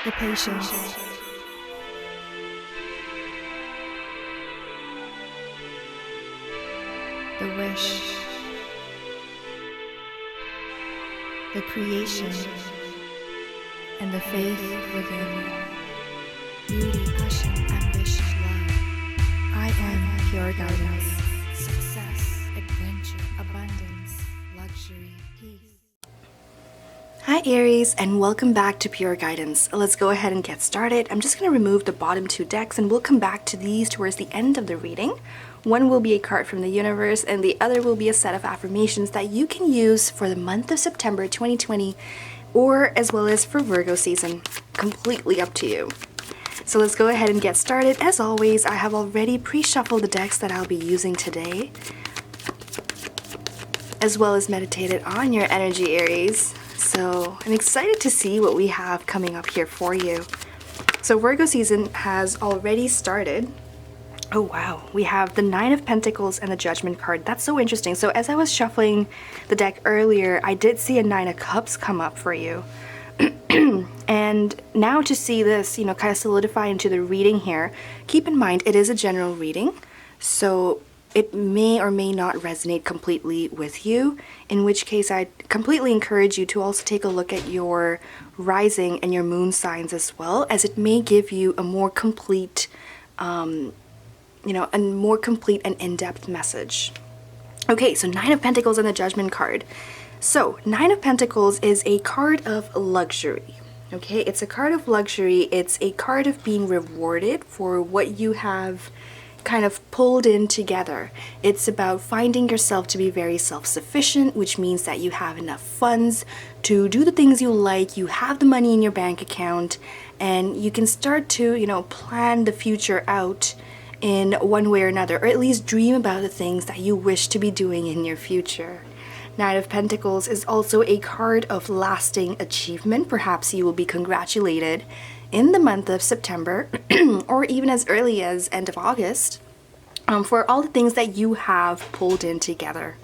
the patience, the wish, the creation, and the faith within. Beauty, passion, ambition, love. I am pure guidance. Success, adventure, abundance, luxury, peace. Hi Aries, and welcome back to Pure Guidance. Let's go ahead and get started. I'm just going to remove the bottom two decks and we'll come back to these towards the end of the reading. One will be a card from the universe and the other will be a set of affirmations that you can use for the month of September 2020 or as well as for Virgo season. Completely up to you. So let's go ahead and get started. As always, I have already pre-shuffled the decks that I'll be using today, as well as meditated on your energy, Aries. So I'm excited to see what we have coming up here for you. So Virgo season has already started. Oh wow, we have the Nine of Pentacles and the Judgment card. That's so interesting. So as I was shuffling the deck earlier, I did see a Nine of Cups come up for you. And now to see this, kind of solidify into the reading here, keep in mind it is a general reading, so it may or may not resonate completely with you, in which case I completely encourage you to also take a look at your rising and your moon signs as well, as it may give you a more complete, a more complete and in-depth message. Okay, so Nine of Pentacles and the Judgment card. So, Nine of Pentacles is a card of luxury, okay? It's a card of luxury. It's a card of being rewarded for what you have kind of pulled in together. It's about finding yourself to be very self-sufficient, which means that you have enough funds to do the things you like, you have the money in your bank account, and you can start to, plan the future out in one way or another, or at least dream about the things that you wish to be doing in your future. Nine of Pentacles is also a card of lasting achievement. Perhaps you will be congratulated in the month of September or even as early as end of August for all the things that you have pulled in together.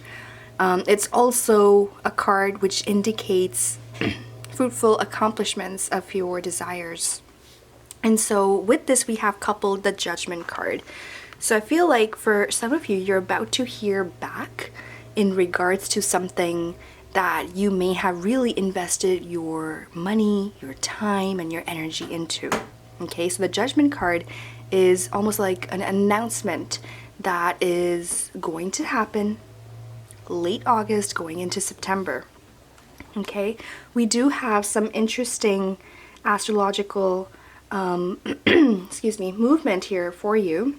It's also a card which indicates fruitful accomplishments of your desires. And so with this, we have coupled the Judgment card. So I feel like for some of you, you're about to hear back in regards to something that you may have really invested your money, your time, and your energy into. Okay, so the Judgment card is almost like an announcement that is going to happen late August going into September. Okay, we do have some interesting astrological movement here for you.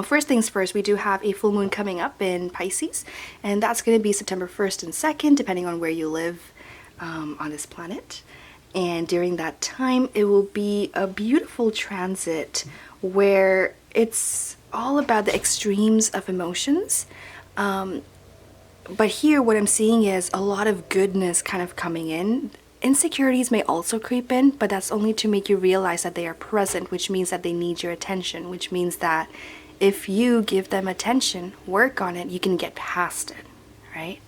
First things first, we do have a full moon coming up in Pisces, and that's going to be September 1st and 2nd, depending on where you live on this planet. And during that time, it will be a beautiful transit where it's all about the extremes of emotions. But here, what I'm seeing is a lot of goodness kind of coming in. Insecurities may also creep in, but that's only to make you realize that they are present, which means that they need your attention, which means that if you give them attention, work on it, you can get past it, right?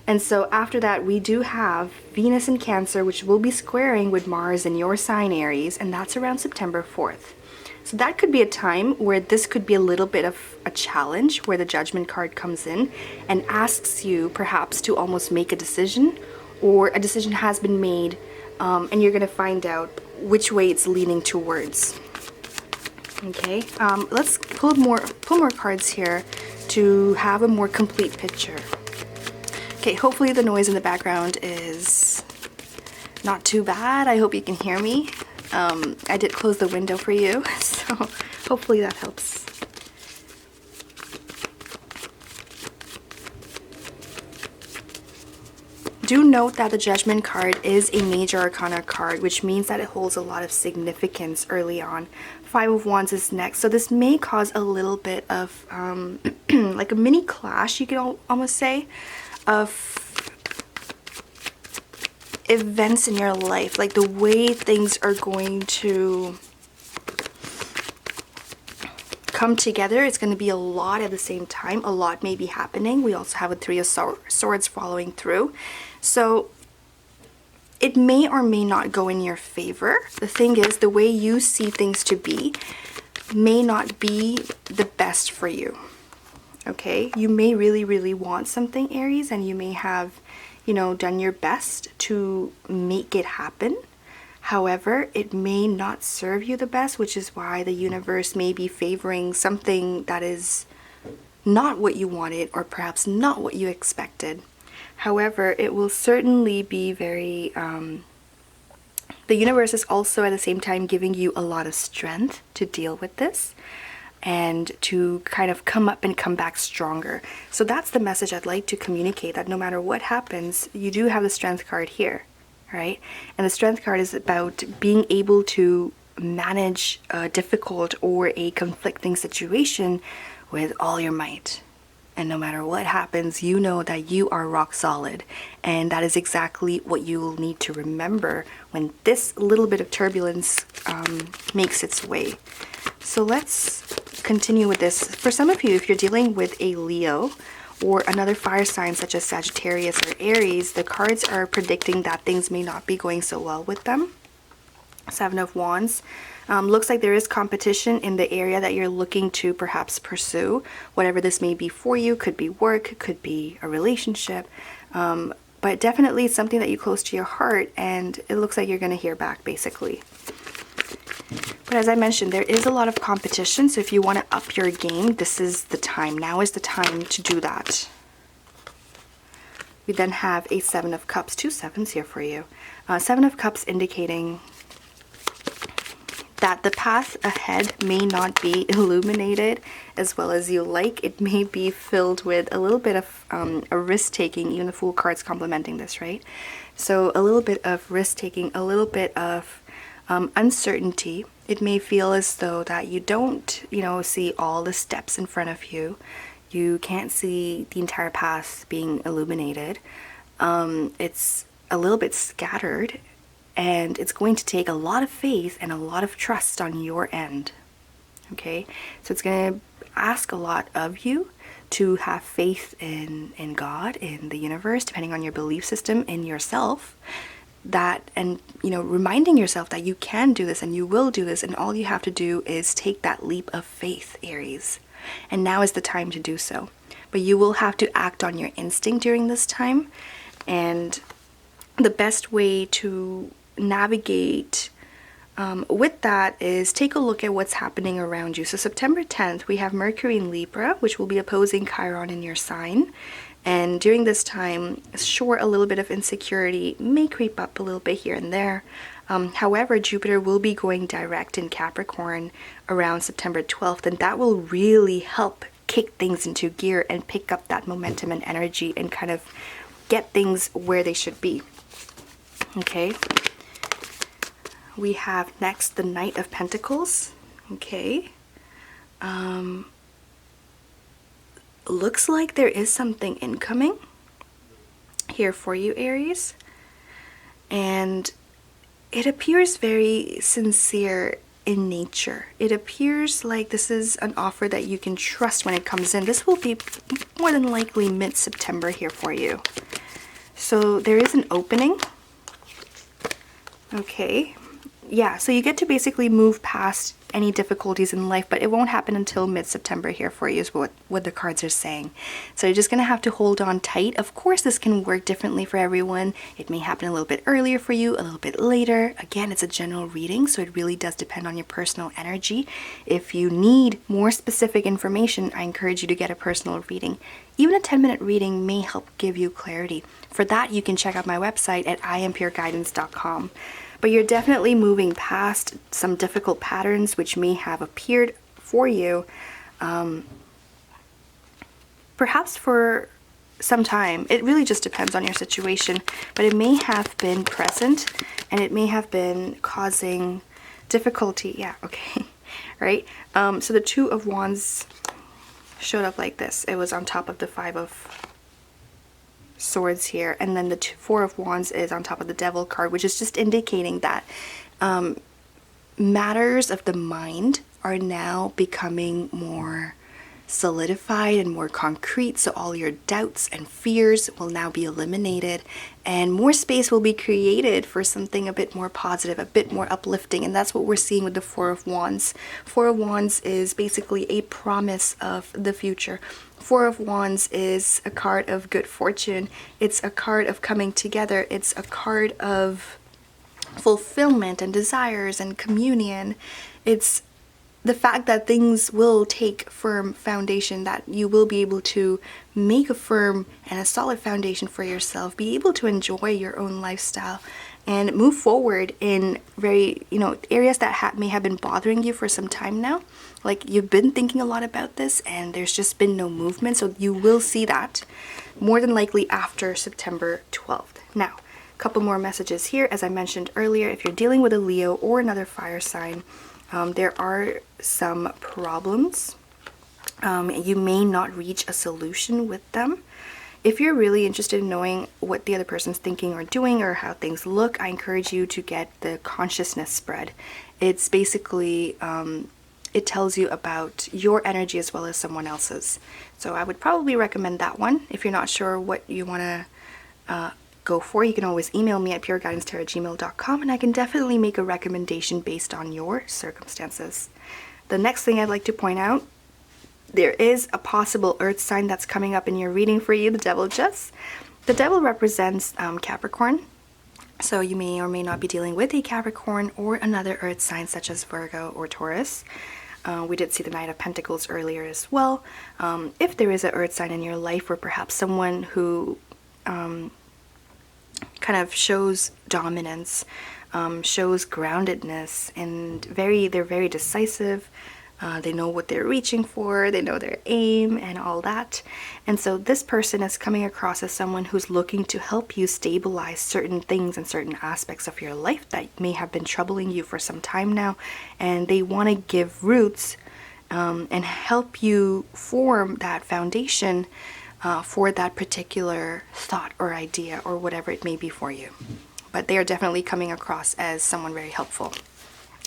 And so after that, we do have Venus in Cancer, which will be squaring with Mars in your sign, Aries, and that's around September 4th. So that could be a time where this could be a little bit of a challenge, where the Judgment card comes in and asks you perhaps to almost make a decision, or a decision has been made, and you're going to find out which way it's leaning towards. Okay, let's pull more cards here to have a more complete picture. Okay, hopefully the noise in the background is not too bad. I hope you can hear me. I did close the window for you, so hopefully that helps. Do note that the Judgment card is a major arcana card, which means that it holds a lot of significance early on. Five of Wands is next, so this may cause a little bit of like a mini clash, you can almost say, of events in your life, like the way things are going to come together. It's going to be a lot at the same time. A lot may be happening. We also have a Three of Swords following through. So it may or may not go in your favor. The thing is, the way you see things to be may not be the best for you. Okay, you may really, really want something, Aries, and you may have, you know, done your best to make it happen. However, it may not serve you the best, which is why the universe may be favoring something that is not what you wanted, or perhaps not what you expected. However, it will certainly be very, the universe is also at the same time giving you a lot of strength to deal with this and to kind of come up and come back stronger. So that's the message I'd like to communicate, that no matter what happens, you do have the strength card here, right? And the strength card is about being able to manage a difficult or a conflicting situation with all your might. And no matter what happens, you know that you are rock solid. And that is exactly what you will need to remember when this little bit of turbulence makes its way. So let's continue with this. For some of you, if you're dealing with a Leo or another fire sign such as Sagittarius or Aries, the cards are predicting that things may not be going so well with them. Seven of Wands. Looks like there is competition in the area that you're looking to perhaps pursue. Whatever this may be for you, could be work, could be a relationship, but definitely something that you close to your heart, and it looks like you're going to hear back basically. But as I mentioned, there is a lot of competition, so if you want to up your game, this is the time. Now is the time to do that. We then have a Seven of Cups, two sevens here for you. Seven of Cups indicating that the path ahead may not be illuminated as well as you like. It may be filled with a little bit of a risk-taking, even the Fool card's complementing this, right? So a little bit of risk-taking, a little bit of uncertainty. It may feel as though that you don't, you know, see all the steps in front of you. You can't see the entire path being illuminated. It's a little bit scattered. And it's going to take a lot of faith and a lot of trust on your end. Okay? So it's going to ask a lot of you to have faith in God, in the universe, depending on your belief system, in yourself. That, and, you know, reminding yourself that you can do this and you will do this, and all you have to do is take that leap of faith, Aries. And now is the time to do so. But you will have to act on your instinct during this time. And the best way to navigate with that is take a look at what's happening around you. So September 10th, we have Mercury in Libra, which will be opposing Chiron in your sign. And during this time, sure, a little bit of insecurity may creep up a little bit here and there. However, Jupiter will be going direct in Capricorn around September 12th, and that will really help kick things into gear and pick up that momentum and energy and kind of get things where they should be. Okay. We have next the Knight of Pentacles. Okay. Looks like there is something incoming here for you, Aries. And it appears very sincere in nature. It appears like this is an offer that you can trust when it comes in. This will be more than likely mid-September here for you. So there is an opening. Okay. Yeah, so you get to basically move past any difficulties in life, but it won't happen until mid-September here for you is what the cards are saying. So you're just going to have to hold on tight. Of course, this can work differently for everyone. It may happen a little bit earlier for you, a little bit later. Again, it's a general reading, so it really does depend on your personal energy. If you need more specific information, I encourage you to get a personal reading. Even a 10-minute reading may help give you clarity. For that, you can check out my website at iampureguidance.com. But you're definitely moving past some difficult patterns which may have appeared for you, perhaps for some time. It really just depends on your situation, but it may have been present and it may have been causing difficulty. Yeah, okay, right? So the Two of Wands showed up like this. It was on top of the Five of Swords here, and then the Four of Wands is on top of the Devil card, which is just indicating that matters of the mind are now becoming more solidified and more concrete. So all your doubts and fears will now be eliminated, and more space will be created for something a bit more positive, a bit more uplifting. And that's what we're seeing with the Four of Wands. Four of Wands is basically a promise of the future. Four of Wands is a card of good fortune. It's a card of coming together. It's a card of fulfillment and desires and communion. It's the fact that things will take firm foundation, that you will be able to make a firm and a solid foundation for yourself, be able to enjoy your own lifestyle and move forward in very, areas that may have been bothering you for some time now. Like, you've been thinking a lot about this and there's just been no movement. So you will see that more than likely after September 12th. Now, a couple more messages here. As I mentioned earlier, if you're dealing with a Leo or another fire sign, there are some problems. You may not reach a solution with them. If you're really interested in knowing what the other person's thinking or doing or how things look, I encourage you to get the consciousness spread. It's basically, it tells you about your energy as well as someone else's. So I would probably recommend that one. If you're not sure what you want to go for, you can always email me at pureguidancetarot@gmail.com, and I can definitely make a recommendation based on your circumstances. The next thing I'd like to point out, there is a possible earth sign that's coming up in your reading for you, the devil just. The devil represents Capricorn, so you may or may not be dealing with a Capricorn or another earth sign such as Virgo or Taurus. We did see the Knight of Pentacles earlier as well. If there is an earth sign in your life, or perhaps someone who kind of shows dominance, shows groundedness, and they're very decisive. They know what they're reaching for, they know their aim and all that. And so this person is coming across as someone who's looking to help you stabilize certain things and certain aspects of your life that may have been troubling you for some time now. And they want to give roots and help you form that foundation for that particular thought or idea or whatever it may be for you. But they are definitely coming across as someone very helpful.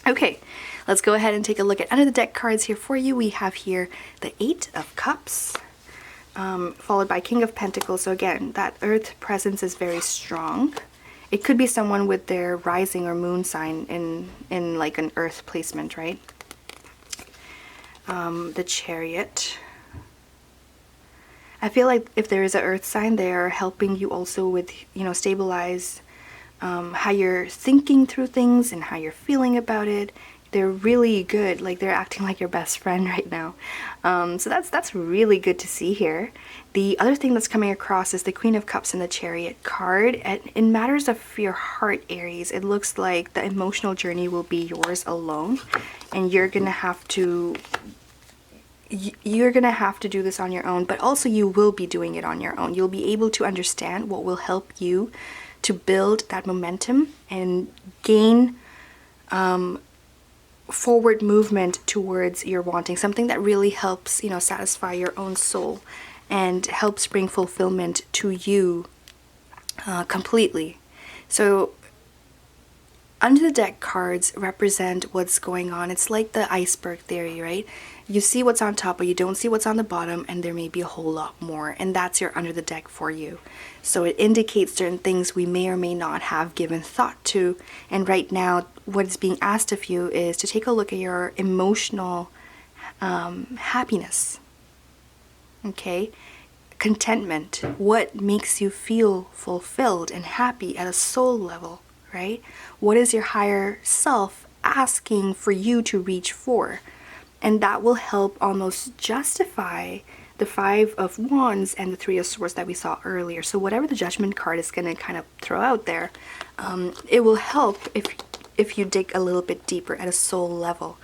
Okay, let's go ahead and take a look at under the deck cards here for you. We have here the Eight of Cups, followed by King of Pentacles. So again, that earth presence is very strong. It could be someone with their rising or moon sign in like an earth placement, right? The Chariot. I feel like if there is an earth sign, they are helping you also with, stabilize how you're thinking through things and how you're feeling about it. They're really good. Like, they're acting like your best friend right now. So that's really good to see here. The other thing that's coming across is the Queen of Cups and the Chariot card. In matters of your heart, Aries, it looks like the emotional journey will be yours alone, and you're gonna have to do this on your own, but also you will be doing it on your own. You'll be able to understand what will help you to build that momentum and gain forward movement towards your wanting, something that really helps, satisfy your own soul and helps bring fulfillment to you completely. So under the deck cards represent what's going on. It's like the iceberg theory, right? You see what's on top, but you don't see what's on the bottom, and there may be a whole lot more, and that's your under the deck for you. So it indicates certain things we may or may not have given thought to, and right now what is being asked of you is to take a look at your emotional happiness, okay? Contentment, what makes you feel fulfilled and happy at a soul level, right? What is your higher self asking for you to reach for? And that will help almost justify the Five of Wands and the Three of Swords that we saw earlier. So whatever the Judgment card is going to kind of throw out there, it will help if you dig a little bit deeper at a soul level.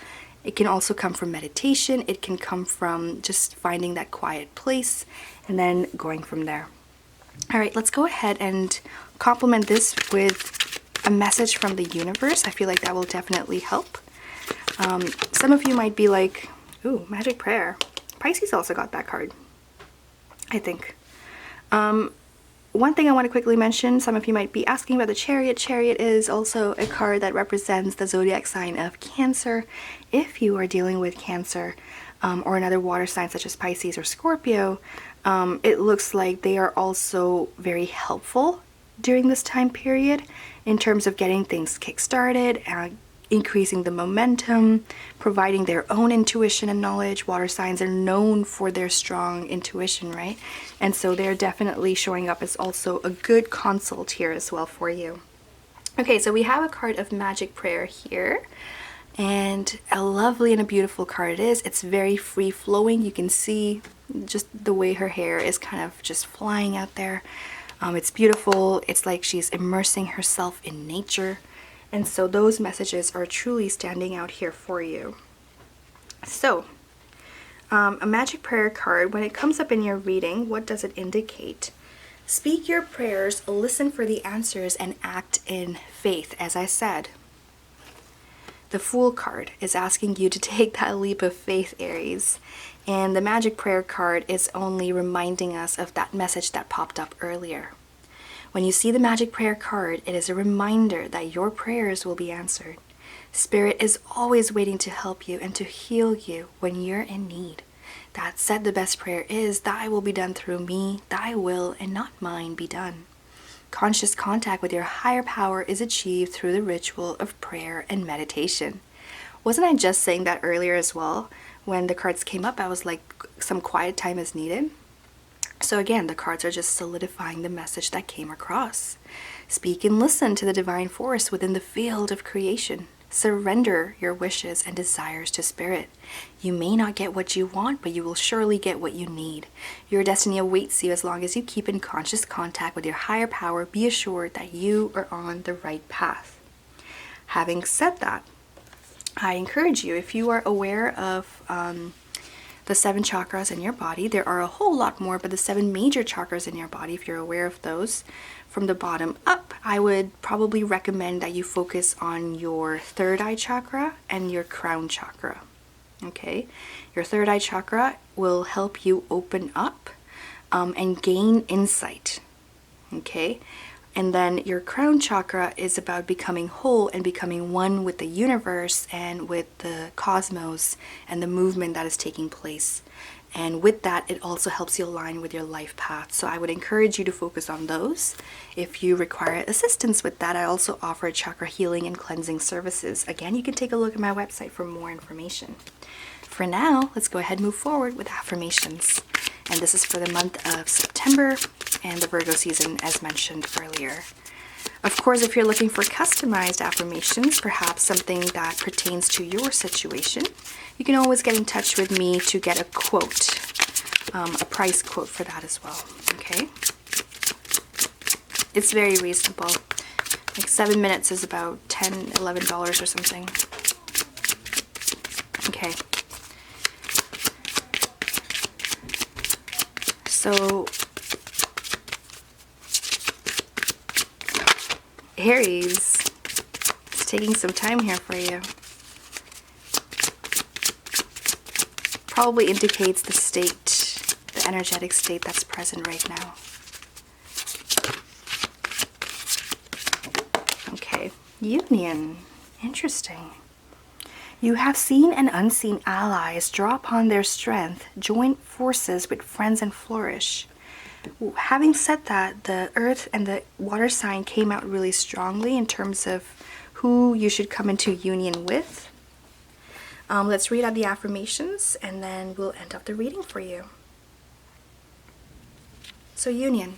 It can also come from meditation. It can come from just finding that quiet place and then going from there. All right, let's go ahead and complement this with a message from the universe. I feel like that will definitely help. Some of you might be like, ooh, Magic Prayer. Pisces also got that card, I think. One thing I want to quickly mention, some of you might be asking about the Chariot. Chariot is also a card that represents the zodiac sign of Cancer. If you are dealing with Cancer, or another water sign such as Pisces or Scorpio, it looks like they are also very helpful during this time period in terms of getting things kick-started, increasing the momentum, providing their own intuition and knowledge. Water signs are known for their strong intuition, right? And so they're definitely showing up as also a good consult here as well for you. Okay, so we have a card of magic prayer here, and a lovely and a beautiful card it is. It's very free flowing. You can see just the way her hair is kind of just flying out there. It's beautiful. It's like she's immersing herself in nature. And so those messages are truly standing out here for you. So, a magic prayer card, when it comes up in your reading, what does it indicate? Speak your prayers, listen for the answers, and act in faith, as I said. The Fool card is asking you to take that leap of faith, Aries. And the magic prayer card is only reminding us of that message that popped up earlier. When you see the magic prayer card, it is a reminder that your prayers will be answered. Spirit is always waiting to help you and to heal you when you're in need. That said, the best prayer is, thy will be done through me, thy will and not mine be done. Conscious contact with your higher power is achieved through the ritual of prayer and meditation. Wasn't I just saying that earlier as well? When the cards came up, I was like, some quiet time is needed. So again, the cards are just solidifying the message that came across. Speak and listen to the divine force within the field of creation. Surrender your wishes and desires to Spirit. You may not get what you want, but you will surely get what you need. Your destiny awaits you as long as you keep in conscious contact with your higher power. Be assured that you are on the right path. Having said that, I encourage you, if you are aware of the 7 chakras in your body, there are a whole lot more, but the 7 major chakras in your body, if you're aware of those, from the bottom up, I would probably recommend that you focus on your third eye chakra and your crown chakra. Okay, your third eye chakra will help you open up and gain insight. Okay, and then your crown chakra is about becoming whole and becoming one with the universe and with the cosmos and the movement that is taking place. And with that, it also helps you align with your life path. So I would encourage you to focus on those. If you require assistance with that, I also offer chakra healing and cleansing services. Again, you can take a look at my website for more information. For now, let's go ahead and move forward with affirmations. And this is for the month of September and the Virgo season, as mentioned earlier. Of course, if you're looking for customized affirmations, perhaps something that pertains to your situation, you can always get in touch with me to get a quote, a price quote for that as well, okay? It's very reasonable. Like 7 minutes is about $10, $11 or something. Okay. So, Aries, it's taking some time here for you. Probably indicates the state, the energetic state that's present right now. Okay, Union. Interesting. You have seen and unseen allies draw upon their strength, join forces with friends and flourish. Having said that, the earth and the water sign came out really strongly in terms of who you should come into union with. Let's read out the affirmations and then we'll end up the reading for you. So, Union.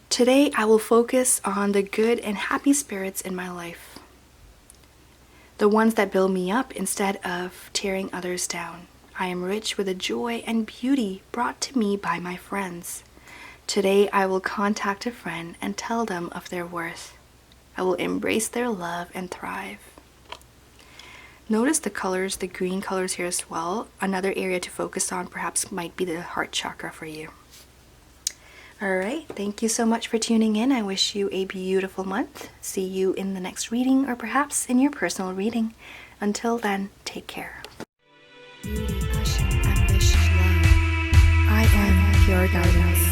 Today I will focus on the good and happy spirits in my life. The ones that build me up instead of tearing others down. I am rich with the joy and beauty brought to me by my friends. Today I will contact a friend and tell them of their worth. I will embrace their love and thrive. Notice the colors, the green colors here as well. Another area to focus on perhaps might be the heart chakra for you. Alright, thank you so much for tuning in. I wish you a beautiful month. See you in the next reading or perhaps in your personal reading. Until then, take care. Beauty, passion, ambition, love. I am pure guidance.